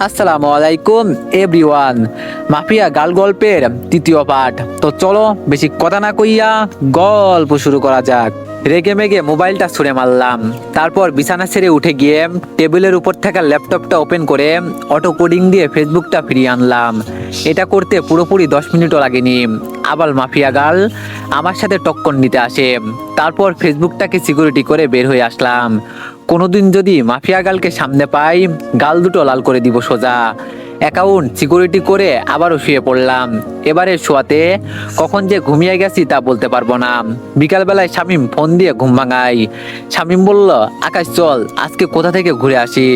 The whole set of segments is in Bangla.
আসসালামু আলাইকুম এভরিওয়ান। মাফিয়া গাল গল্পের তৃতীয় পার্ট। তো চলো বেশি কথা না কইয়া গল্প শুরু করা যাক। রেগে মেগে মোবাইলটা ছুঁড়ে মারলাম, তারপর বিছানা ছেড়ে উঠে গিয়ে টেবিলের উপর থাকা ল্যাপটপটা ওপেন করে অটো কোডিং দিয়ে ফেসবুকটা ফিরিয়ে আনলাম। এটা করতে পুরোপুরি 10 মিনিটও লাগেনি। আবার মাফিয়া গাল আমার সাথে টক্কর নিতে আসে, তারপর ফেসবুকটাকে সিকিউরিটি করে বের হয়ে আসলাম। কোনোদিন যদি মাফিয়া গালকে সামনে পাই, গাল দুটো লাল করে দিব সোজা। অ্যাকাউন্ট সিকিউরিটি করে আবারও শুয়ে পড়লাম। এবারে শোয়াতে কখন যে ঘুমিয়ে গেছি তা বলতে পারবো না। বিকালবেলায় শামীম ফোন দিয়ে ঘুম ভাঙাই। শামীম বলল, আকাশ চল আজকে কোথা থেকে ঘুরে আসি।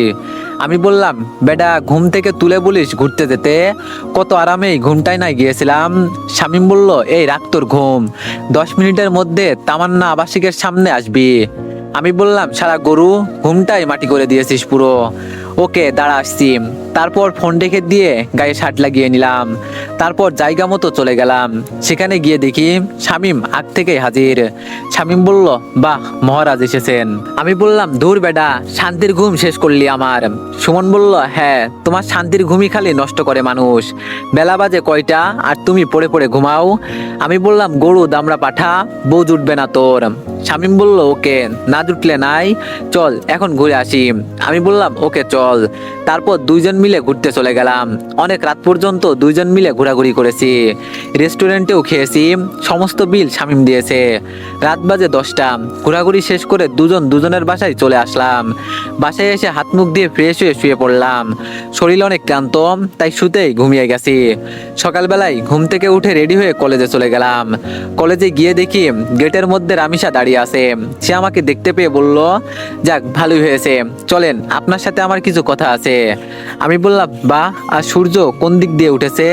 আমি বললাম, বেটা ঘুম থেকে তুলে বলিস ঘুরতে যেতে, কত আরামেই ঘুমটাই না গিয়েছিলাম। শামীম বলল, এই রাখ তোর ঘুম, 10 মিনিটের মধ্যে তামান্না আবাসিকের সামনে আসবি। আমি বললাম, সারা গরু, ঘুমটাই মাটি করে দিয়েছিস পুরো। ওকে দাঁড়া আসছি। তারপর ফোন রেখে দিয়ে গায়ে শার্ট লাগিয়ে নিলাম, তারপর জায়গা মতো চলে গেলাম। সেখানে গিয়ে দেখি শামীম আগ থেকেই হাজির। শামীম বলল, বাহ মহারাজ এসেছেন। আমি বললাম, ধুর বেডা, শান্তির ঘুম শেষ করলি আমার। সুমন বলল, হ্যাঁ তোমার শান্তির ঘুমই খালি নষ্ট করে মানুষ। বেলা বাজে কয়টা আর তুমি পড়ে পড়ে ঘুমাও। আমি বললাম, গরু দামড়া পাঠা, বউ জুটবে না তোর। শামীম বলল, ওকে না জুটলে নাই, চল এখন ঘুরে আসি। আমি বললাম, ওকে চল। তারপর দুইজন মিলে ঘুরতে চলে গেলাম। অনেক রাত পর্যন্ত দুইজন মিলে ঘোরাঘুরি করেছি, রেস্টুরেন্টেও খেয়েছি। সমস্ত বিল শামীম দিয়েছে। রাত বাজে 10টা। ঘোরাঘুরি শেষ করে দুজন দুজনের বাসায় চলে আসলাম। বাসায় এসে হাত মুখ দিয়ে ফ্রেশ হয়ে শুয়ে পড়লাম। শরীর অনেক ক্লান্ত, তাই শুতেই ঘুমিয়ে গেছি। সকালবেলায় ঘুম থেকে উঠে রেডি হয়ে কলেজে চলে গেলাম। কলেজে গিয়ে দেখি গেটের মধ্যে রামিসা দাঁড়িয়ে আছে। সে আমাকে দেখতে পেয়ে বলল, যাক ভালোই হয়েছে, চলেন আপনার সাথে আমার কিছু কথা আছে। আমি বললাম, বাহ, আর সূর্য কোন দিক দিয়ে উঠেছে,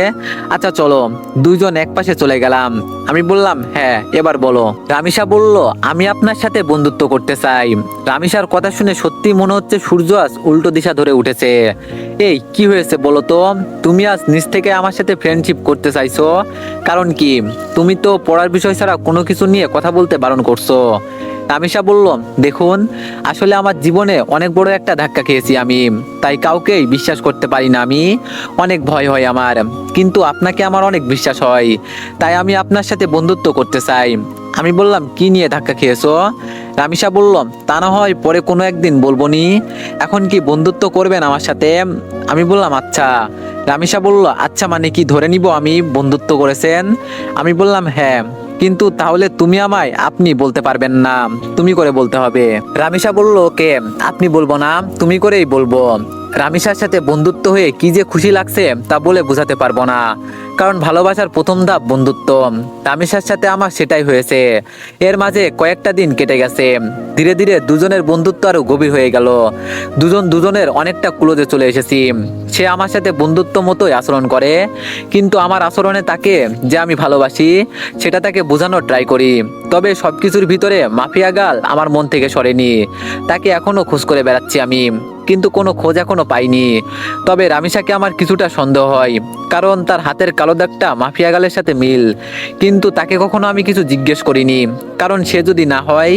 আচ্ছা চলো। দুইজন এক পাশে চলে গেলাম। আমি বললাম, হ্যাঁ এবার বলো। রামিসা বলল, আমি আপনার সাথে বন্ধুত্ব করতে চাই। রামিসার কথা শুনে সত্যি মনে হচ্ছে সূর্য আজ উল্টো দিশা ধরে উঠেছে। এই কি হয়েছে বলো তো, তুমি আজ নিজ থেকে আমার সাথে ফ্রেন্ডশিপ করতে চাইছো, কারণ কি? তুমি তো পড়ার বিষয় ছাড়া কোনো কিছু নিয়ে কথা বলতে বারণ করছো। রামিসা বলল, দেখুন আসলে আমার জীবনে অনেক বড় একটা ধাক্কা খেয়েছি আমি, তাই কাউকেই বিশ্বাস করতে পারি না আমি। অনেক ভয় হয় আমার, কিন্তু আপনাকে আমার অনেক বিশ্বাস হয়, তাই আমি আপনার সাথে বন্ধুত্ব করতে চাই। আমি বললাম, কি নিয়ে ধাক্কা খেয়েছো? রামিসা বলল, তা না হয় পরে কোনো একদিন বলবো নি, এখন কি বন্ধুত্ব করবেন আমার সাথে? আমি বললাম, আচ্ছা। রামিসা বলল, আচ্ছা মানে কি ধরে নিব আমি বন্ধুত্ব করেছেন? আমি বললাম, হ্যাঁ। কিন্তু তাহলে তুমি আমায় আপনি বলতে পারবেন না, তুমি করে বলতে হবে। রামিসা বলল, ওকে আপনি বলবো না, তুমি করেই বলবো। রামিসার সাথে বন্ধুত্ব হয়ে কি যে খুশি লাগছে তা বলে বোঝাতে পারবো না, কারণ ভালোবাসার প্রথম ধাপ বন্ধুত্ব। রামিসার সাথে আমার সেটাই হয়েছে। এর মাঝে কয়েকটা দিন কেটে গেছে। ধীরে ধীরে দুজনের বন্ধুত্ব আরো গভীর হয়ে গেল। দুজন দুজনের অনেকটা ক্লোজে চলে এসেছি। সে আমার সাথে বন্ধুত্ব মতোই আচরণ করে, কিন্তু আমার আচরণে তাকে যে আমি ভালোবাসি সেটা তাকে বোঝানোর ট্রাই করি। তবে সবকিছুর ভিতরে মাফিয়া গাল আমার মন থেকে সরেনি। তাকে এখনো খোঁজ করে বেড়াচ্ছি আমি, কিন্তু কোনো খোঁজ এখনো পাইনি। তবে রামিসাকে আমার কিছুটা সন্দেহ হয়, কারণ তার হাতের কালো দাগটা মাফিয়া গালের সাথে মিল। কিন্তু তাকে কখনো আমি কিছু জিজ্ঞেস করিনি, কারণ সে যদি না হয়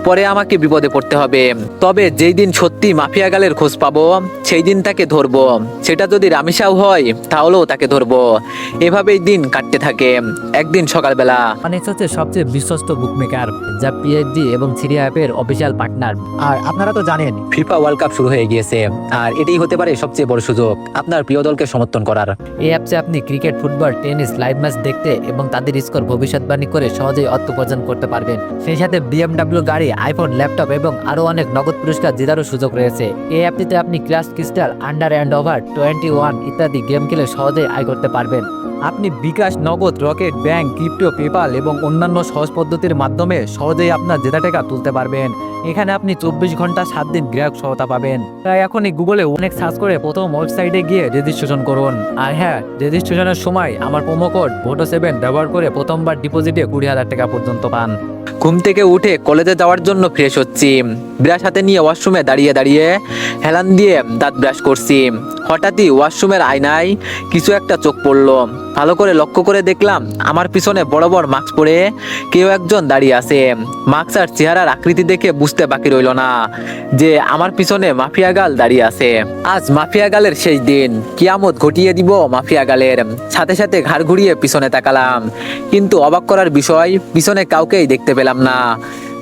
পরে আমাকে বিপদে পড়তে হবে। তবে যেই দিন সত্যি মাফিয়া গালের খোঁজ পাবো সেই দিন তাকে ধরবো। সেটা যদি রামিসাও হয় তাহলেও তাকে ধরবো। এভাবেই দিন কাটতে থাকে। একদিন সকালবেলা, মানে হচ্ছে সবচেয়ে বিশ্বস্ত বুকমেকার, যা পিএইচডি এবং সিরিয়া অ্যাপের অফিসিয়াল পার্টনার। আর আপনারা তো জানেন ফিফা ওয়ার্ল্ড কাপ শুরু হয়ে গিয়েছে, আর এটাই হতে পারে সবচেয়ে বড় সুযোগ আপনার প্রিয় দলকে সমর্থন করার। এই অ্যাপসে আপনি cricket, football, tennis live match দেখতে এবং তাদের স্কোর ভবিষ্যৎবাণী করে সহজেই অর্থ উপার্জন করতে পারবেন। সেই সাথে বিএমডব্লিউ গাড়ি, আইফোন, ল্যাপটপ এবং আরো অনেক নগদ পুরস্কার জেতারও সুযোগ রয়েছে। এই অ্যাপটিতে আপনি class crystal, under and over 21 ইত্যাদি গেম খেলে সহজেই আয় করতে পারবেন। আপনি বিকাশ, নগদ, রকেট, ব্যাংক, ক্রিপ্টো, পেপাল এবং অন্যান্য সহজ পদ্ধতির মাধ্যমে সহজেই আপনার জেতা টাকা তুলতে পারবেন। এখানে আপনি 24 ঘন্টা 7 দিন গ্রাহক সহায়তা পাবেন। তাই এখনই গুগলে অনেক সার্চ করে প্রথম ওয়েবসাইটে গিয়ে রেজিস্ট্রেশন করুন। আর হ্যাঁ, রেজিস্ট্রেশনের সময় আমার প্রোমো কোড VOTO7 ব্যবহার করে প্রথমবার ডিপোজিটে 20,000 টাকা পর্যন্ত পান। ঘুম থেকে উঠে কলেজে যাওয়ার জন্য ফ্রেশ হচ্ছি। ব্রাশ হাতে নিয়ে ওয়াশরুমে দাঁড়িয়ে দাঁড়িয়ে হেলান দিয়ে দাঁত ব্রাশ করছি। হঠাৎই ওয়াশরুমের আয়নায় কিছু একটা চোখ পড়লো। ভালো করে লক্ষ্য করে দেখলাম আমার পিছনে বড় বড় মাস্ক পরে কেউ একজন দাঁড়িয়ে আছে। মাস্ক আর চেহারার আকৃতি দেখে বুঝতে বাকি রইল না যে আমার পিছনে মাফিয়া গাল দাঁড়িয়ে আছে। আজ মাফিয়া গালের শেষ দিন, কিয়ামত ঘটিয়ে দিব মাফিয়া গালের। সাথে সাথে ঘাড় ঘুরিয়ে পিছনে তাকালাম, কিন্তু অবাক করার বিষয় পিছনে কাউকেই দেখতে পেলাম না।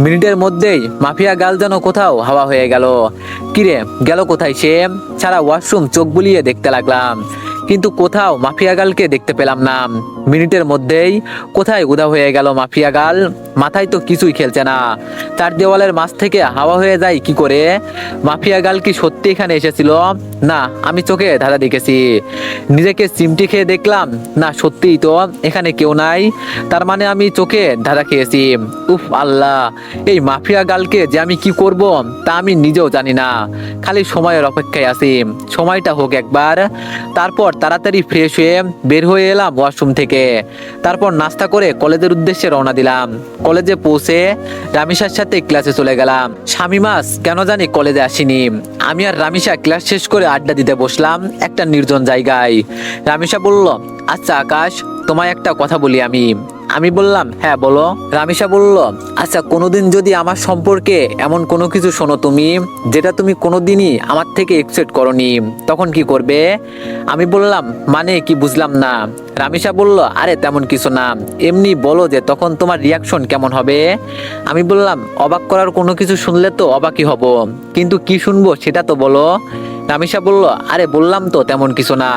মিনিটের মধ্যেই মাফিয়া গাল যেন কোথাও হাওয়া হয়ে গেল। কিরে, গেল কোথায় সে? সারা ওয়াশরুম চোখ বুলিয়ে দেখতে লাগলাম, কিন্তু কোথাও মাফিয়া গালকে দেখতে পেলাম না। মিনিটের মধ্যেই কোথায় উধাও হয়ে গেল মাফিয়া গাল। মাথায় তো কিছুই খেলছে না, তার দেওয়ালের মাছ থেকে হাওয়া হয়ে যায় কি করে? মাফিয়া গাল কি সত্যি এখানে এসেছিল? না, আমি চোখে ধাঁধা দেখেছি। নিজেকে চিমটি খেয়ে দেখলাম, না সত্যিই তো এখানে কেউ নাই। তার মানে আমি চোখে ধাঁধা খেয়েছি। উফ আল্লাহ, এই মাফিয়া গালকে যে আমি কি করব তা আমি নিজেও জানি না। খালি সময়ের অপেক্ষায় আছি, সময়টা হোক একবার। তারপর তাড়াতাড়ি ফ্রেশ হয়ে বের হয়ে এলাম ওয়াশরুম থেকে। তারপর নাস্তা করে কলেজের উদ্দেশ্যে রওনা দিলাম। কলেজে পৌঁছে রামিসার সাথে ক্লাসে চলে গেলাম। শামিমাস কেন জানি কলেজে আসেনি। আমি আর রামিসা ক্লাস শেষ করে আড্ডা দিতে বসলাম একটা নির্জন জায়গায়। রামিসা বলল, আচ্ছা আকাশ, তোমায় একটা কথা বলি আমি। আমি বললাম, হ্যাঁ বলো। রামিসা বলল, আচ্ছা কোনোদিন যদি আমার সম্পর্কে এমন কোনো কিছু শোনো তুমি, যেটা তুমি কোনোদিনই আমার থেকে এক্সপেক্ট করনি, তখন কি করবে? আমি বললাম, মানে কি বুঝলাম না। রামিসা বলল, আরে তেমন কিছু না, এমনি বলো যে তখন তোমার রিয়াকশন কেমন হবে। আমি বললাম, অবাক করার কোনো কিছু শুনলে তো অবাকই হব, কিন্তু কি শুনবো সেটা তো বলো। রামিসা বলল, আরে বললাম তো তেমন কিছু না,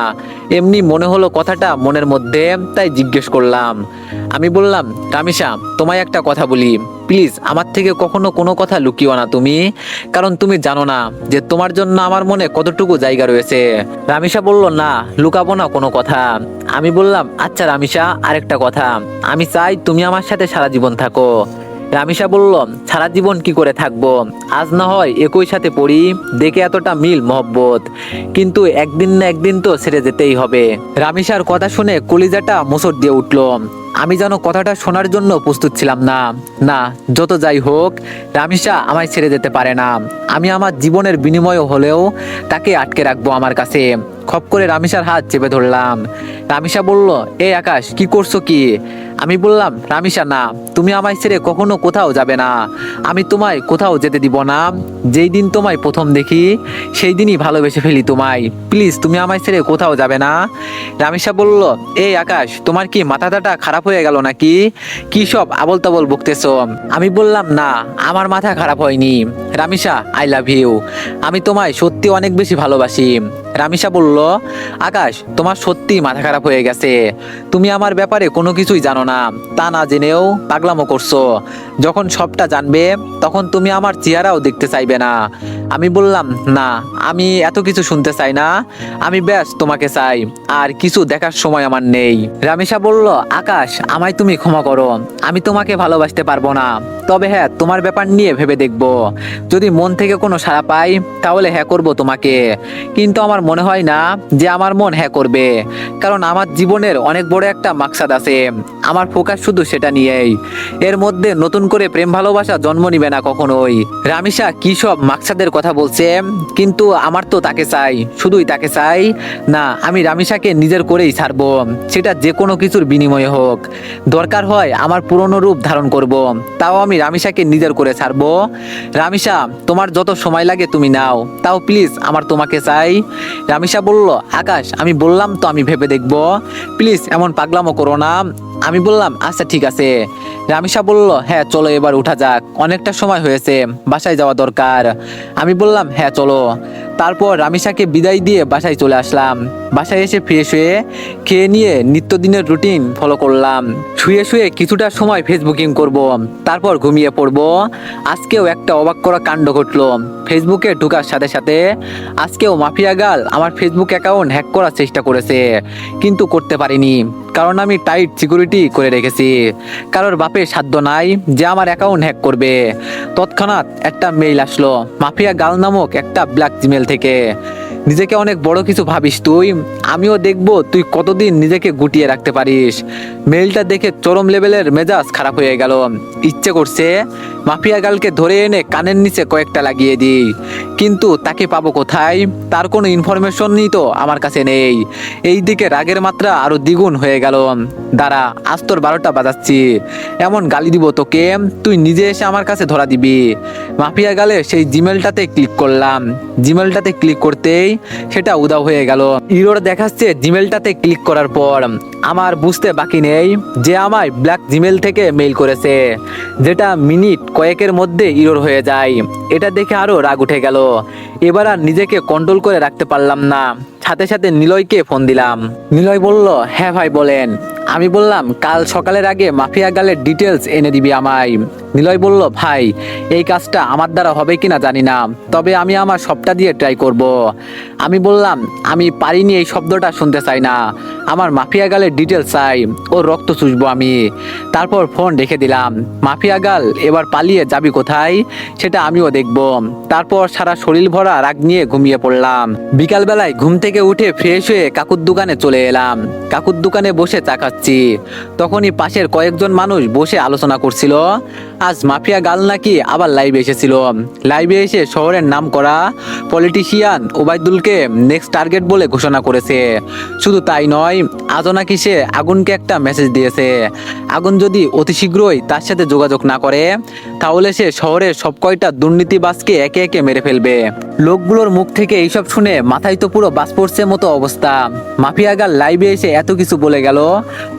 এমনি মনে হলো কথাটা মনের মধ্যে, তাই জিজ্ঞেস করলাম। আমি বললাম, রামিসা তোমায় একটা কথা বলি, প্লিজ আমার থেকে কখনো কোনো কথা লুকিও না তুমি, কারণ তুমি জানো না যে তোমার জন্য আমার মনে কতটুকু জায়গা রয়েছে। রামিসা বলল, না লুকাবো না কোনো কথা। আমি বললাম, আচ্ছা রামিসা, আরেকটা কথা, আমি চাই তুমি আমার সাথে সারা জীবন থাকো। রামিসা বলল, সারা জীবন কি করে থাকবো? আজ না হয় একই সাথে পড়ি, দেখে এতটা মিল মহব্বত, কিন্তু একদিন না একদিন তো ছেড়ে যেতেই হবে। রামিসার কথা শুনে কলিজাটা মোচড় দিয়ে উঠলো। আমি যেন কথাটা শোনার জন্য প্রস্তুত ছিলাম না। না, যত যাই হোক, রামিসা আমায় ছেড়ে যেতে পারে না। আমি আমার জীবনের বিনিময় হলেও তাকে আটকে রাখবো আমার কাছে। খপ করে রামিসার হাত চেপে ধরলাম। রামিসা বলল, এ আকাশ, কি করছো কি? আমি বললাম, রামিসা না, তুমি আমায় ছেড়ে কখনো কোথাও যাবে না। আমি তোমায় কোথাও যেতে দিব না। যেই দিন তোমায় প্রথম দেখি সেই দিনই ভালোবেসে ফেলি তোমায়। প্লিজ তুমি আমায় ছেড়ে কোথাও যাবে না। রামিসা বলল, এই আকাশ, তোমার কি মাথাটা খারাপ হয়ে গেল নাকি? কি সব আবল তাবল বকতেছো? আমি বললাম, না আমার মাথা খারাপ হয়নি। Ramisa, I love you. আমি তোমায় সত্যি অনেক বেশি ভালোবাসি। রামিসা বলল, আকাশ, তোমার সত্যি মাথা খারাপ হয়ে গেছে। তুমি আমার ব্যাপারে কোনো কিছুই জানো না, তা না জেনেও পাগলামো করছো। যখন সবটা জানবে তখন তুমি আমার চেহারাও দেখতে চাইবে না। আমি বললাম, না আমি এত কিছু শুনতে চাই না, আমি ব্যাস তোমাকে চাই, আর কিছু দেখার সময় আমার নেই। রামিসা বলল, আকাশ, আমায় তুমি ক্ষমা করো, আমি তোমাকে ভালোবাসতে পারবো না। তবে হ্যাঁ, তোমার ব্যাপার নিয়ে ভেবে দেখবো। যদি মন থেকে কোনো সাড়া পাই তাহলে হ্যাঁ করবো তোমাকে, কিন্তু আমার মনে হয় না যে আমার মন হ্যাঁ করবে, কারণ আমার জীবনের অনেক বড় একটা মাকসাদ আছে। আমার ফোকাস শুধু সেটা নিয়েই। এর মধ্যে নতুন করে প্রেম ভালোবাসা জন্ম নিবে না কখনোই। রামিসা কি সব মাকসাদের কথা বলছে, কিন্তু আমার তো তাকে চাই, শুধুই তাকে চাই। না, আমি রামিসাকে নিজের করেই ছাড়বো, সেটা যে কোনো কিছুর বিনিময়ে হোক। দরকার হয় আমার পুরনো রূপ ধারণ করব, তাও আমি রামিসাকে নিজের করে ছাড়বো। রামিসা, তোমার যত সময় লাগে তুমি নাও, তাও প্লিজ আমার তোমাকে চাই। রামিসা বলল, আকাশ, আমি বললাম তো আমি ভেবে দেখবো, প্লিজ এমন পাগলামো করো না। আমি বললাম, আচ্ছা ঠিক আছে। রামিসা বলল, হ্যাঁ চলো এবার উঠা যাক, অনেকটা সময় হয়েছে, বাসায় যাওয়া দরকার। আমি বললাম, হ্যাঁ চলো। তারপর রামিসাকে বিদায় দিয়ে বাসায় চলে আসলাম। বাসায় এসে ফ্রেশ হয়ে খেয়ে নিয়ে নিত্যদিনের রুটিন ফলো করলাম। শুয়ে শুয়ে কিছুটা সময় ফেসবুকিং করব, তারপর ঘুমিয়ে পড়ব। আজকেও একটা অবাক করা কাণ্ড ঘটলো। ফেসবুকে ঢোকার সাথে সাথে আজকেও মাফিয়া গাল আমার ফেসবুক অ্যাকাউন্ট হ্যাক করার চেষ্টা করেছে, কিন্তু করতে পারিনি, কারণ আমি টাইট সিকিউরিটি করে রেখেছি। কারোর বাপের সাধ্য নাই যে আমার অ্যাকাউন্ট হ্যাক করবে। তৎক্ষণাৎ একটা মেইল আসলো মাফিয়া গাল নামক একটা ব্ল্যাক জিমেল থেকে। নিজেকে অনেক বড় কিছু ভাবিস তুই। আমিও দেখবো তুই কতদিন নিজেকে গুটিয়ে রাখতে পারিস। মেলটা দেখে চরম লেভেলের মেজাজ খারাপ হয়ে গেল। ইচ্ছে করছে মাফিয়া গালকে ধরে এনে কানের নিচে কয়েকটা লাগিয়ে দিই, কিন্তু তাকে পাবো কোথায়? তার কোনো ইনফরমেশনই তো আমার কাছে নেই। এই দিকে রাগের মাত্রা আরো দ্বিগুণ হয়ে গেল। দাঁড়া, আজ তোর 12টা বাজাচ্ছি, এমন গালি দিব তোকে তুই নিজে এসে আমার কাছে ধরা দিবি। মাফিয়া গালে সেই জিমেলটাতে ক্লিক করলাম। জিমেলটাতে ক্লিক করতেই সেটা উধাও হয়ে গেল। ইরোর দেখাচ্ছে জিমেলটাতে ক্লিক করার পর আমার বুঝতে বাকি নেই যে আমায় ব্ল্যাক জিমেল থেকে মেইল করেছে, যেটা মিনিট কয়েকের মধ্যে ইরোর হয়ে যায়। এটা দেখে আরো রাগ উঠে গেল। এবার আর নিজেকে কন্ট্রোল করে রাখতে পারলাম না। সাথে সাথে নিলয়কে ফোন দিলাম। নিলয় বলল, হ্যাঁ ভাই বলেন। আমি বললাম, কাল সকালের আগে মাফিয়া গালের ডিটেলস এনে দিবি আমায়। নিলয় বলল, ভাই এই কাজটা আমার দ্বারা হবে কিনা জানি না, তবে আমি আমার সবটা দিয়ে ট্রাই করব। আমি বললাম, আমি পারিনি এই শব্দটা শুনতে চাই না, আমার মাফিয়া গালের ডিটেলস চাই, ওর রক্ত চুষবো আমি। তারপর ফোন রেখে দিলাম। মাফিয়া গাল এবার পালিয়ে যাবি কোথায় সেটা আমিও দেখব। তারপর সারা শরীর ভরা রাগ নিয়ে ঘুমিয়ে পড়লাম। বিকালবেলায় ঘুম থেকে উঠে ফ্রেশ হয়ে কাকুর দোকানে চলে এলাম। কাকুর দোকানে বসে চা খাচ্ছি। তখনই পাশের কয়েকজন মানুষ বসে আলোচনা করছিল আজ মাফিয়া গাল নাকি আবার লাইভে এসেছিল। লাইভে এসে শহরের নাম করা পলিটিশিয়ান ওবায়দুলকে নেক্সট টার্গেট বলে ঘোষণা করেছে। শুধু তাই নয়, আজও নাকি সে আগুনকে একটা মেসেজ দিয়েছে, আগুন যদি অতি শীঘ্রই তার সাথে যোগাযোগ না করে তাহলে সে শহরের সব কয়টা দুর্নীতিবাজকে একে একে মেরে ফেলবে। লোকগুলোর মুখ থেকে এইসব শুনে মাথায় তো পুরো বাজ পড়ছে মতো অবস্থা। মাফিয়া গাল লাইভে এসে এত কিছু বলে গেল,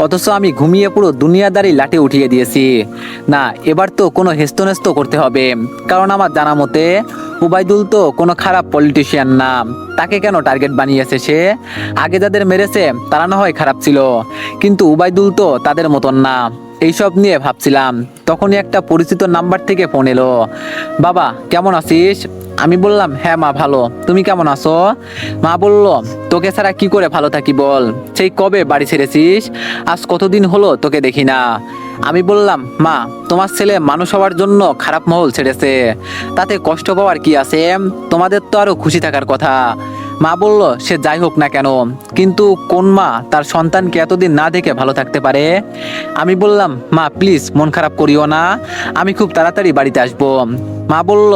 অথচ আমি ঘুমিয়ে পুরো দুনিয়াদারি লাঠি উঠিয়ে দিয়েছি। না, এবার তো কোনো হেস্তনেস্ত করতে হবে, কারণ আমার জানা মতে ওবায়দুল তো কোনো খারাপ পলিটিশিয়ান না। তাকে কেন টার্গেট বানিয়েছে সে? আগে যাদের মেরেছে তারা না হয় খারাপ ছিল, কিন্তু ওবায়দুল তো তাদের মতন না। এইসব নিয়ে ভাবছিলাম, তখনই একটা পরিচিত নাম্বার থেকে ফোন এলো। বাবা কেমন আছিস? আমি বললাম, হ্যাঁ মা ভালো, তুমি কেমন আছো? মা বলল, তোকে ছাড়া কি করে ভালো থাকি বল, সেই কবে বাড়ি ছেড়েছিস, আজ কতদিন হলো তোকে দেখি না। আমি বললাম, মা তোমার ছেলে মানুষ হওয়ার জন্য খারাপ মহল ছেড়েছে, তাতে কষ্ট পাওয়ার কি আছে, তোমাদের তো আরো খুশি থাকার কথা। মা বলল, সে যাই হোক না কেন, কিন্তু কোন মা তার সন্তানকে এতদিন না দেখে ভালো থাকতে পারে? আমি বললাম, মা প্লিজ মন খারাপ করিও না, আমি খুব তাড়াতাড়ি বাড়িতে আসবো। মা বলল,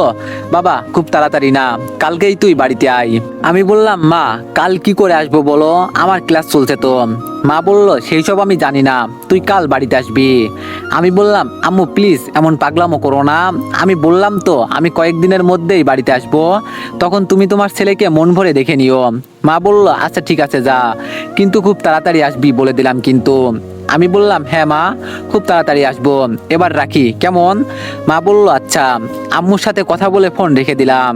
বাবা খুব তাড়াতাড়ি না, কালকেই তুই বাড়িতে আয়। আমি বললাম, মা কাল কি করে আসবো বলো, আমার ক্লাস চলছে তো। মা বলল, সেই সব আমি জানি না, তুই কাল বাড়িতে আসবি। আমি বললাম, আম্মু প্লিজ এমন পাগলামো করো না, আমি বললাম তো আমি কয়েকদিনের মধ্যেই বাড়িতে আসবো, তখন তুমি তোমার ছেলেকে মন ভরে দেখে নিও। মা বলল, আচ্ছা ঠিক আছে যা, কিন্তু খুব তাড়াতাড়ি আসবি বলে দিলাম কিন্তু। আমি বললাম, হ্যাঁ মা খুব তাড়াতাড়ি আসবো, এবার রাখি কেমন? মা বলল, আচ্ছা। আম্মুর সাথে কথা বলে ফোন রেখে দিলাম।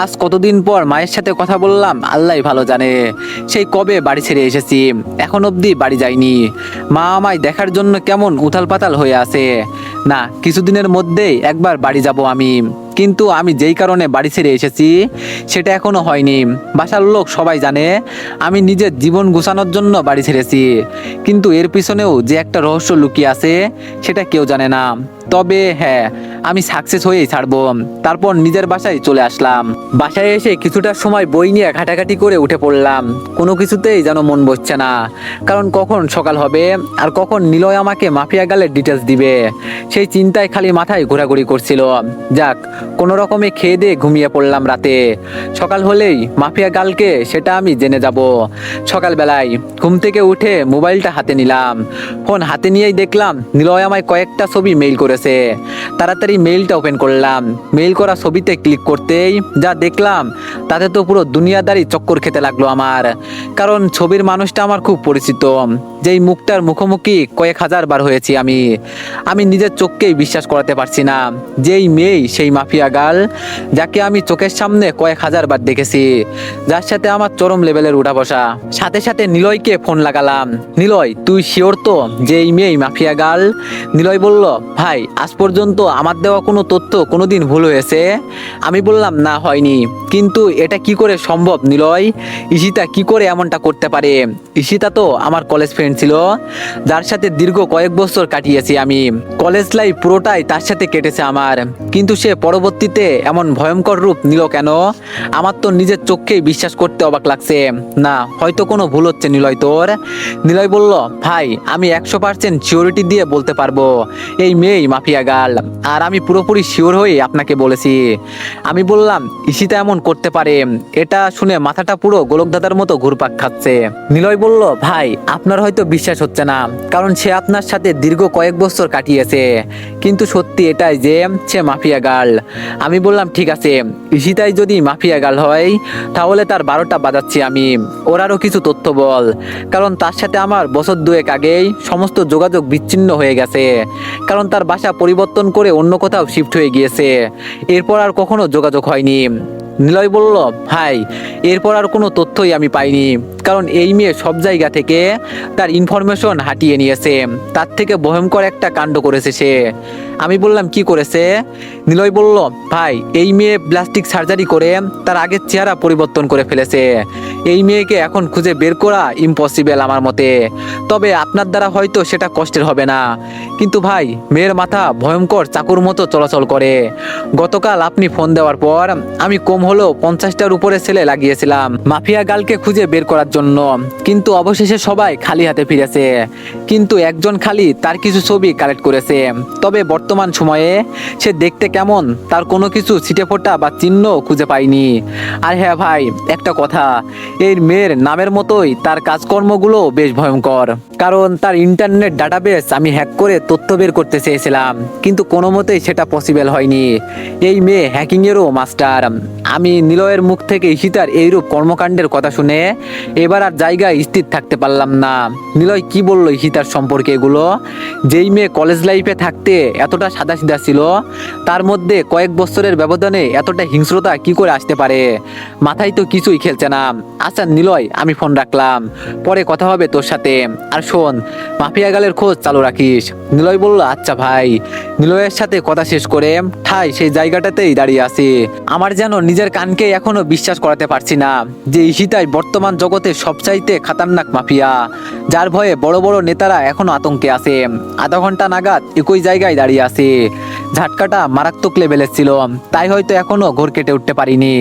আজ কতদিন পর মায়ের সাথে কথা বললাম আল্লাহই ভালো জানে, সেই কবে বাড়ি ছেড়ে এসেছি, এখন অবধি বাড়ি যাইনি। মা আমায় দেখার জন্য কেমন উথাল পাতাল হয়ে আছে। না, কিছুদিনের মধ্যেই একবার বাড়ি যাব আমি, কিন্তু আমি যেই কারণে বাড়ি ছেড়ে এসেছি সেটা এখনো হয়নি। বাসার লোক সবাই জানে আমি নিজের জীবন গুছানোর জন্য বাড়ি ছেড়েছি, কিন্তু এর পিছনেও যে একটা রহস্য লুকিয়ে আছে সেটা কেউ জানে না। তবে হ্যাঁ, আমি সাকসেস হয়েই ছাড়বো। তারপর নিজের বাসায় চলে আসলাম। বাসায় এসে কিছুটা সময় বই নিয়ে ঘাটাঘাটি করে উঠে পড়লাম। কোনো কিছুতেই যেন মন বসছে না, কারণ কখন সকাল হবে আর কখন নিলয় আমাকে মাফিয়া গালের ডিটেলস দিবে, সেই চিন্তায় খালি মাথায় ঘোরাঘুরি করছিল। যাক, কোনো রকমে খেয়ে দিয়ে ঘুমিয়ে পড়লাম রাতে। সকাল হলেই মাফিয়া গালকে সেটা আমি জেনে যাব। সকালবেলায় ঘুম থেকে উঠে মোবাইলটা হাতে নিলাম। ফোন হাতে নিয়েই দেখলাম নিলয় আমায় কয়েকটা ছবি মেইল করেছে। তাড়াতাড়ি মেইলটা ওপেন করলাম। মেইল করা ছবিতে ক্লিক করতেই যা দেখলাম তাতে তো পুরো দুনিয়াদারি চক্কর খেতে লাগলো আমার, কারণ ছবির মানুষটা আমার খুব পরিচিত, যেই মুখটার মুখোমুখি কয়েক হাজার বার হয়েছি আমি নিজের চোখকেই বিশ্বাস করাতে পারছি না। যেই মেয়ে সেই মাফিয়া গাল, যাকে আমি চোখের সামনে কয়েক হাজার বার দেখেছি, যার সাথে আমার চরম লেভেলের উঠা বসা। সাথে সাথে নিলয়কে ফোন লাগালাম। নিলয় তুই শিওর তো যে এই মেয়ে মাফিয়া গাল? নিলয় বলল, ভাই আজ পর্যন্ত আমার দেওয়া কোনো তথ্য কোনোদিন ভুল হয়েছে? আমি বললাম, না হয়নি, কিন্তু এটা কি করে সম্ভব নিলয়? ঈশিতা কি করে এমনটা করতে পারে? ঈশিতা তো আমার কলেজ ফ্রেন্ড ফ্রেন্ড ছিল, যার সাথে দীর্ঘ কয়েক বছর কাটিয়েছি আমি। কলেজ লাইফ পুরোটাই তার সাথে কেটেছে আমার, কিন্তু সে পরবর্তীতে এমন ভয়ঙ্কর রূপ নিল কেন? আমার তো নিজের চোখকেই বিশ্বাস করতে অবাক লাগছে। না, হয়তো কোনো ভুল হচ্ছে নিলয় তোর। নিলয় বলল, ভাই আমি 100% সিওরিটি দিয়ে বলতে পারবো এই মেয়েই মাফিয়া গার্ল, আর আমি পুরোপুরি শিওর হয়ে আপনাকে বলেছি। আমি বললাম, ঈশিতা এমন করতে পারে? এটা শুনে মাথাটা পুরো গোলকধাঁধার মতো ঘুরপাক খাচ্ছে। নিলয় বলল, ভাই আপনার হয়তো বিশ্বাস হচ্ছে না, কারণ সে আপনার সাথে দীর্ঘ কয়েক বছর কাটিয়েছে, কিন্তু সত্যি এটাই যে সে মাফিয়া গার্ল। আমি বললাম, ঠিক আছে, ঈশিতাই যদি মাফিয়া গার্ল হয় তাহলে তার 12টা বাজাচ্ছি আমি। ওর আরও কিছু তথ্য বল, কারণ তার সাথে আমার বছর 2 আগেই সমস্ত যোগাযোগ বিচ্ছিন্ন হয়ে গেছে, কারণ তার বাসা পরিবর্তন করে অন্য কোথাও শিফট হয়ে গিয়েছে। এরপর আর কখনো যোগাযোগ হয়নি। নিলয় বলল, ভাই এরপর আর কোনো তথ্যই আমি পাইনি, কারণ এই মেয়ে সব জায়গা থেকে তার ইনফরমেশন হাতিয়ে নিয়েছে। তার থেকে ভয়ঙ্কর একটা কাণ্ড করেছে সে। আমি বললাম, কি করেছে? নিলয় বলল, ভাই এই মেয়ে প্লাস্টিক সার্জারি করে তার আগের চেহারা পরিবর্তন করে ফেলেছে। এই মেয়েকে এখন খুঁজে বের করা ইম্পসিবল আমার মতে, তবে আপনার দ্বারা হয়তো সেটা কষ্টের হবে না। কিন্তু ভাই মেয়ের মাথা ভয়ঙ্কর চাকুর মতো চলাচল করে। গতকাল আপনি ফোন দেওয়ার পর আমি কম হলেও 50টার উপরে ছেলে লাগিয়েছিলাম মাফিয়া গার্লকে খুঁজে বের করার জন্য, কিন্তু অবশেষে সবাই খালি হাতে ফিরেছে। কিন্তু একজন খালি তার কিছু ছবি কালেক্ট করেছে, তবে বর্তমান সময়ে সে দেখতে কেমন তার কোনো কিছু ছিটেফোঁটা বা চিহ্ন খুঁজে পাইনি। আর হ্যাঁ ভাই, একটা কথা, এই মেয়ের নামের মতোই তার কাজকর্মগুলো বেশ ভয়ঙ্কর, কারণ তার ইন্টারনেট ডাটাবেস আমি হ্যাক করে তথ্য বের করতে চেয়েছিলাম, কিন্তু কোনো মতেই সেটা পসিবল হয়নি। এই মেয়ে হ্যাকিংয়েরও মাস্টার। আমি নিলয়ের মুখ থেকে ঈশিতার এইরূপ কর্মকাণ্ডের কথা শুনে এবার আর জায়গায় স্থির থাকতে পারলাম না। নিলয় কি বলল ঈশিতার সম্পর্কে এগুলো? যেই মেয়ে কলেজ লাইফে থাকতে এতটা সাদাসিধা ছিল, তার মধ্যে কয়েক বছরের ব্যবধানে এতটা হিংস্রতা কি করে আসতে পারে? মাথায় তো কিছুই খেলছে না। আচ্ছা নিলয়, আমি ফোন রাখলাম, পরে কথা হবে তোর সাথে। আর শোন, মাফিয়া গালের খোঁজ চালু রাখিস। নিলয় বলল, আচ্ছা ভাই। নিলয়ের সাথে কথা শেষ করে ঠাই সেই জায়গাটাতেই দাঁড়িয়ে আছি। আমার যেন নিজের কানকে এখনো বিশ্বাস করাতে পারছি না যে ঈশিতাই বর্তমান জগতে সবচাইতে খাতারনাক মাফিয়া, যার ভয়ে বড় বড় নেতারা এখনো আতঙ্কে আছে। আধা ঘন্টা নাগাদ একই জায়গায় দাঁড়িয়ে আছে। ঝাটকাটা মারাত্মক লেভেলের ছিল, তাই হয়তো এখনো ঘোর কেটে উঠতে পারিনি।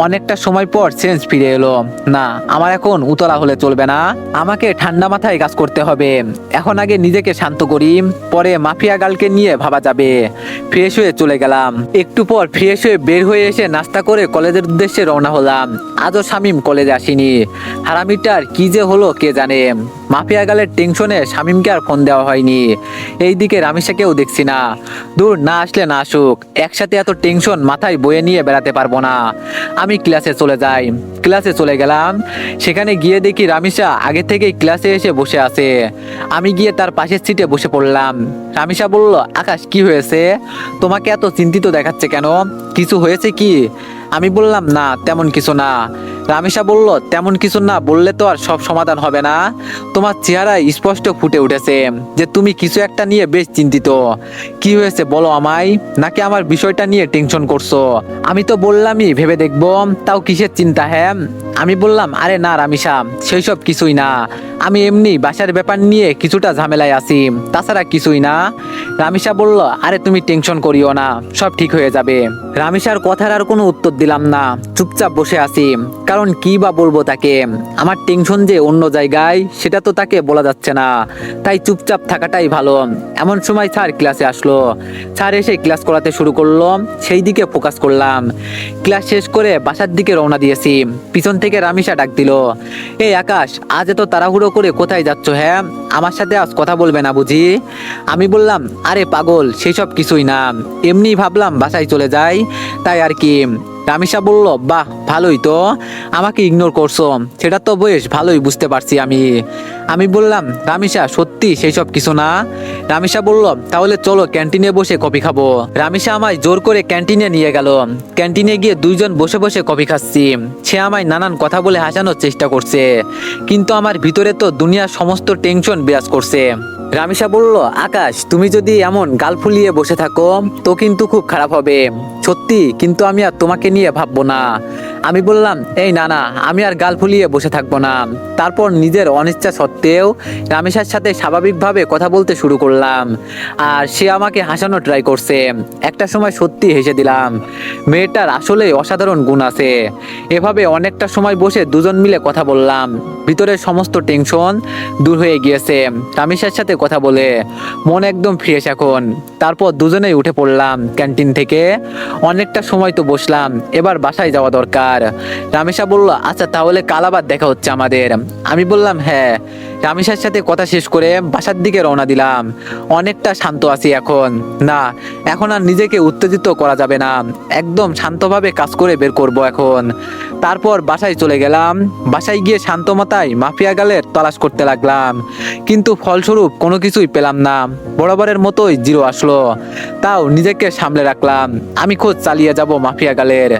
অনেকটা সময় পর সেন্স ফিরে এলো। না, আমার এখন উতলা হলে চলবে না, আমাকে ঠান্ডা মাথায় কাজ করতে হবে। এখন আগে নিজেকে শান্ত করি, পরে মাফিয়া গার্লকে নিয়ে ভাবা যাবে। ফ্রেশ হয়ে চলে গেলাম। একটু পর ফ্রেশ হয়ে বের হয়ে এসে নাস্তা করে কলেজের উদ্দেশ্যে রওনা হলাম। আজও শামীম কলেজে আসেনি। হারামিটার কি যে হলো কে জানে। মাফিয়া গালের টেনশনে শামীমকে আর ফোন দেওয়া হয়নি। এইদিকে রামিসাকেও দেখছি না। দূর, না আসলে না আসুক, একসাথে এত টেনশন মাথায় বয়ে নিয়ে বেড়াতে পারবো না। আমি ক্লাসে চলে যাই। ক্লাসে চলে গেলাম। সেখানে গিয়ে দেখি রামিসা আগে থেকেই ক্লাসে এসে বসে আছে। আমি গিয়ে তার পাশের সিটে বসে পড়লাম। রামিসা বলল, আকাশ কি হয়েছে? তোমাকে এত চিন্তিত দেখাচ্ছে কেন? কিছু হয়েছে কি? আমি বললাম, না তেমন কিছু না। রামিসা বলল, তেমন কিছু না বললে তো আর সব সমাধান হবে না। তোমার চেহারায় স্পষ্ট ফুটে উঠেছে যে তুমি কিছু একটা নিয়ে বেশ চিন্তিত। কি হয়েছে বলো আমায়, নাকি আমার বিষয়টা নিয়ে টেনশন করছো? আমি তো বললামই ভেবে দেখবো, তাও কিসের চিন্তা? হ্যাঁ, আমি বললাম, আরে না রামিসা, সেই সব কিছুই না, আমি এমনি বাসার ব্যাপার নিয়ে কিছুটা ঝামেলায় আছি, তাছাড়া কিছুই না। রামিসা বলল, আরে তুমি টেনশন করিও না, সব ঠিক হয়ে যাবে। রামিসার কথার আর কোনো উত্তর দিলাম না, চুপচাপ বসে আছি। কারণ কি বা বলবো তাকে? আমার টেনশন যে অন্য জায়গায়, সেটা তো তাকে বলা যাচ্ছে না, তাই চুপচাপ থাকাটাই ভালো। এমন সময় স্যার ক্লাসে আসলো। স্যার এসে ক্লাস করাতে শুরু করলো, সেই দিকে ফোকাস করলাম। ক্লাস শেষ করে বাসার দিকে রওনা দিয়েছি। পিছন থেকে রামিসা ডাক দিল, এই আকাশ, আজ এত তাড়াহুড়ো করে কোথায় যাচ্ছ? হ্যাঁ, আমার সাথে আজ কথা বলবে না বুঝি? আমি বললাম, আরে পাগল, সেই সব কিছুই না, এমনি ভাবলাম বাসায় চলে যাই, তাই আর কি। রামিসা বলল, বাহ ভালোই তো, আমাকে ইগনোর করছো, সেটা তো বেশ ভালোই বুঝতে পারছি আমি। আমি বললাম, রামিসা সত্যি সেই সব কিছু না? রামিসা বলল, তাহলে চলো ক্যান্টিনে বসে কফি খাবো। রামিসা আমায় জোর করে ক্যান্টিনে নিয়ে গেল। ক্যান্টিনে গিয়ে দুইজন বসে বসে কফি খাচ্ছি। সে আমায় নানান কথা বলে হাসানোর চেষ্টা করছে, কিন্তু আমার ভিতরে তো দুনিয়ার সমস্ত টেনশন বিরাজ করছে। রামিসা বলল, আকাশ তুমি যদি এমন গাল ফুলিয়ে বসে থাকো তো কিন্তু খুব খারাপ হবে, সত্যি। কিন্তু আমি আর তোমাকে নিয়ে ভাববো না। আমি বললাম, এই না না, আমি আর গাল ফুলিয়ে বসে থাকবো না। তারপর নিজের অনিচ্ছা সত্ত্বেও রামেশার সাথে স্বাভাবিকভাবে কথা বলতে শুরু করলাম। আর সে আমাকে হাসানো ট্রাই করছে। একটা সময় সত্যি হেসে দিলাম। মেয়েটার আসলে অসাধারণ গুণ আছে। এভাবে অনেকটা সময় বসে দুজন মিলে কথা বললাম। ভিতরের সমস্ত টেনশন দূর হয়ে গিয়েছে রামেশার সাথে কথা বলে। মন একদম ফ্রেশ এখন। তারপর দুজনেই উঠে পড়লাম ক্যান্টিন থেকে। অনেকটা সময় তো বসলাম, এবার বাসায় যাওয়া দরকার। রামেশা বলল, আচ্ছা তাহলে কাল আবার দেখা হচ্ছে আমাদের। আমি বললাম হ্যাঁ। রামেশার সাথে কথা শেষ করে বাসার দিকে রওনা দিলাম। অনেকটা শান্ত আছি এখন। না, এখন আর নিজেকে উত্তেজিত করা যাবে না। একদম শান্তভাবে কাজ করে বের করব এখন। তারপর বাসায় চলে গেলাম। বাসায় গিয়ে শান্ত মাথায় মাফিয়া গালের তলাশ করতে লাগলাম, কিন্তু ফলস্বরূপ কোনো কিছুই পেলাম না। বরাবরের মতোই জিরো আসলো। তাও নিজেকে সামলে রাখলাম, আমি খোঁজ চালিয়ে যাব মাফিয়া গালের।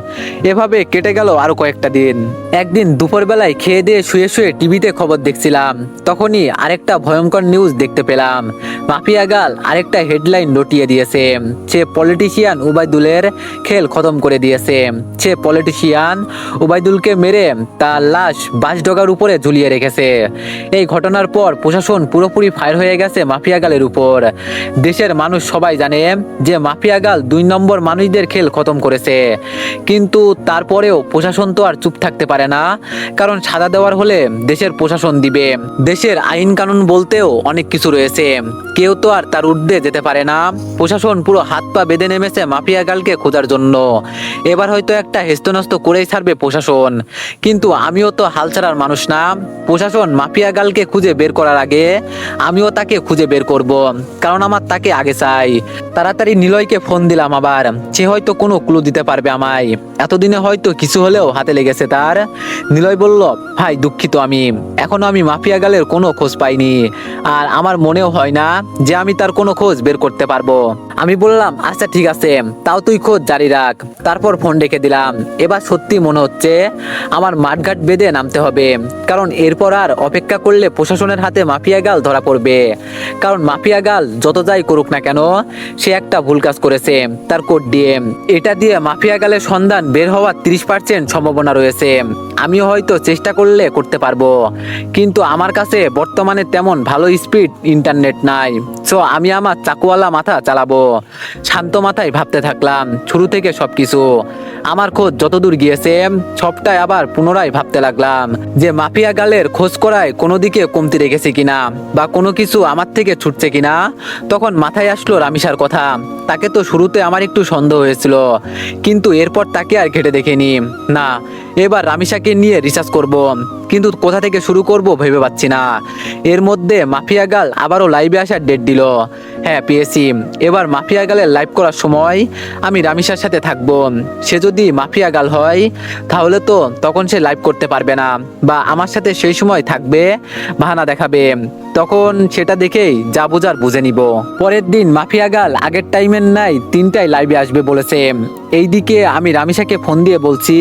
এভাবে কেটে গেল আরো কয়েকটা দিন। একদিন দুপুরবেলায় খেয়ে দিয়ে শুয়ে শুয়ে টিভিতে খবর দেখছিলাম, তখনই আরেকটা ভয়ঙ্কর নিউজ দেখতে পেলাম। মাফিয়া গাল আরেকটা হেডলাইন রটিয়ে দিয়েছে। সে পলিটিশিয়ান উবাইদুলের খেল খতম করে দিয়েছে। সে পলিটিশিয়ান উবাইদুলকে মেরে তার লাশ বাঁশডগার উপরে ঝুলিয়ে রেখেছে। এই ঘটনার পর প্রশাসন পুরোপুরি ফায়ার হয়ে গেছে মাফিয়া গালের উপর। দেশের মানুষ সবাই জানে যে মাফিয়া গাল 2 নম্বর মানুষদের খেল খতম করেছে। কিন্তু তারপরেও প্রশাসন তো আর চুপ থাকতে পারে না, কারণ সাজা দেওয়ার হলে দেশের প্রশাসন দিবে। দেশের আইন কানুন বলতেও অনেক কিছু রয়েছে, কেউ তো আর তার ঊর্ধ্বে যেতে পারে না। প্রশাসন পুরো হাত পা বেঁধে নেমেছে মাফিয়া গালকে খোঁজার জন্য। এবার হয়তো একটা হেস্তনস্ত করেই ছাড়বে প্রশাসন, কিন্তু আমিও তো হাল ছাড়ার মানুষ না। প্রশাসন মাফিয়া গালকে খুঁজে বের করার আগে আমিও তাকে খুঁজে বের করব, কারণ আমার তাকে আগে চাই। তাড়াতাড়ি নিলয়কে ফোন দিলাম আবার। সে হয়তো কোনো ক্লু দিতে পারবে আমায়। এতদিনে হয়তো কিছু হলেও হাতে লেগেছে তার। নিলয় বলল, ভাই দুঃখিত, আমি এখনো মাফিয়া গালের কোনো খোঁজ পাইনি। আর আমার মনেও হয় না যে আমি তার কোনো খোঁজ বের করতে পারবো। আমি বললাম, আচ্ছা ঠিক আছে, তাও তুই খোঁজ জারি রাখ। তারপর ফোন রেখে দিলাম। এবার সত্যি মনে হচ্ছে আমার মাঠঘাট বেঁধে নামতে হবে, কারণ এরপর আর অপেক্ষা করলে প্রশাসনের হাতে মাফিয়া গাল ধরা পড়বে। কারণ মাফিয়া গাল যত যাই করুক না কেন, সে একটা ভুল কাজ করেছে তার কোড দিয়ে। এটা দিয়ে মাফিয়া গালের সন্ধান বের হওয়ার 30% সম্ভাবনা রয়েছে। আমিও হয়তো চেষ্টা করলে করতে পারবো, কিন্তু আমার কাছে বর্তমানে তেমন ভালো স্পিড ইন্টারনেট নাই। সো আমি আমার চাকুওয়ালা মাথা চালাবো। শান্ত মাথায় ভাবতে থাকলাম শুরু থেকে সবকিছু। আমার খোঁজ যতদূর গিয়েছে সবটাই আবার পুনরায় ভাবতে লাগলাম যে মাফিয়া গালের খোঁজ করায় কোনো দিকে কমতি রেখেছে কিনা, বা কোনো কিছু আমার থেকে ছুটছে কিনা। তখন মাথায় আসলো রামিসার কথা। তাকে তো শুরুতে আমার একটু সন্দেহ হয়েছিল, কিন্তু এরপর তাকে আর ঘেটে দেখিনি। না, এবার রামিসাকে নিয়ে রিসার্চ করব, কিন্তু কোথা থেকে শুরু করব ভেবে পাচ্ছি না। এর মধ্যে মাফিয়া গাল আবারও লাইভে আসার ডেট দিল। হ্যাঁ পেয়েছি। এবার মাফিয়া গালের লাইভ করার সময় আমি রামিসার সাথে থাকবো। সে যদি মাফিয়া গাল হয় তাহলে তো তখন সে লাইভ করতে পারবে না, বা আমার সাথে সেই সময় থাকবে, বাহানা দেখাবে। তখন সেটা দেখেই যা বোঝার বুঝে নিব। পরের দিন মাফিয়া গাল আগের টাইমের নাই 3টায় লাইভে আসবে বলেছে। এইদিকে আমি রামিসাকে ফোন দিয়ে বলছি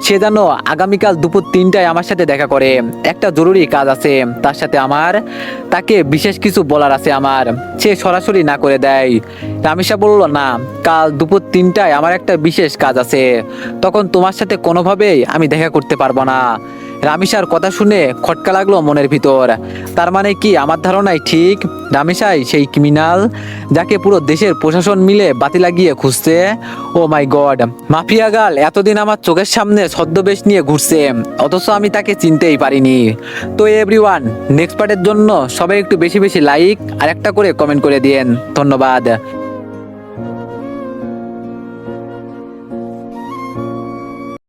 সে যেন আগামীকাল দুপুর 3টায় আমার সাথে দেখা করে। একটা জরুরি কাজ আছে তার সাথে আমার, তাকে বিশেষ কিছু বলার আছে আমার। সে সরাসরি না করে দেয়। রামিসা বলল, না, কাল দুপুর 3টায় আমার একটা বিশেষ কাজ আছে, তখন তোমার সাথে কোনোভাবেই আমি দেখা করতে পারবো না। রামিসার কথা শুনে খটকা লাগলো মনের ভিতর। তার মানে কি আমার ধারণাই ঠিক? রামিসাই সেই ক্রিমিনাল যাকে পুরো দেশের প্রশাসন মিলে বাতি লাগিয়ে খুঁজছে। ও মাই গড, মাফিয়া গাল এতদিন আমার চোখের সামনে ছদ্মবেশ নিয়ে ঘুরছে, অথচ আমি তাকে চিনতেই পারিনি। তো এভরিওয়ান, নেক্সট পার্টের জন্য সবাই একটু বেশি বেশি লাইক আর একটা করে কমেন্ট করে দিয়েন। ধন্যবাদ।